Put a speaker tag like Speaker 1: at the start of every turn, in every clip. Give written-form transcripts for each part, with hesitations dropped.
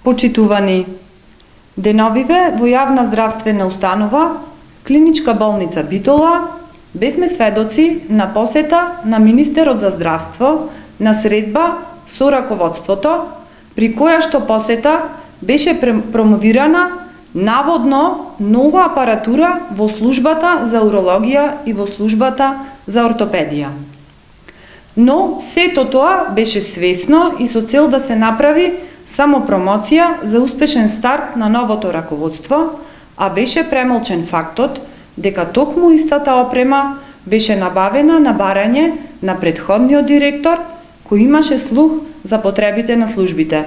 Speaker 1: Почитувани, деновиве во јавна здравствена установа, Клиничка болница Битола, бевме сведоци на посета на министерот за здравство на средба со раководството, при која што посета беше промовирана наводно нова апаратура во службата за урологија и во службата за ортопедија. Но сето тоа беше свесно и со цел да се направи само промоција за успешен старт на новото раководство, а беше премолчен фактот дека токму истата опрема беше набавена на барање на претходниот директор кој имаше слух за потребите на службите.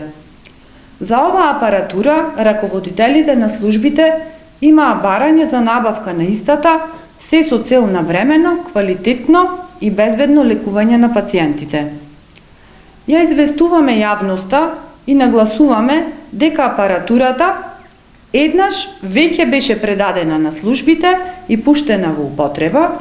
Speaker 1: За оваа апаратура, раководителите на службите имаа барање за набавка на истата, се со цел на времено, квалитетно и безбедно лекување на пациентите. Ја известуваме јавноста и нагласуваме дека апаратурата еднаш веќе беше предадена на службите и пуштена во употреба,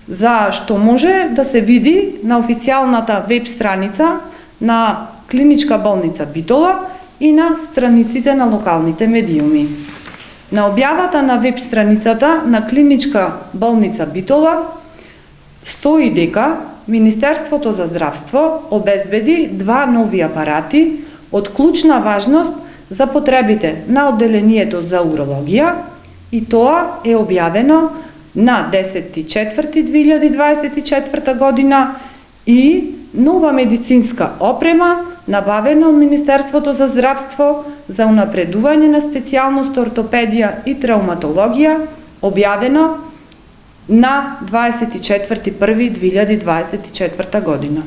Speaker 1: за што може да се види на официјалната веб страница на Клиничка болница Битола и на страниците на локалните медиуми. На објавата на веб страницата на Клиничка болница Битола стои дека Министерството за здравство обезбеди 2 нови апарати од клучна важност за потребите на одделението за урологија и тоа е објавено на 10.4.2024 година и нова медицинска опрема набавена од Министерството за здравство за унапредување на специјалност ортопедија и травматологија, објавено на 24.1.2024 година.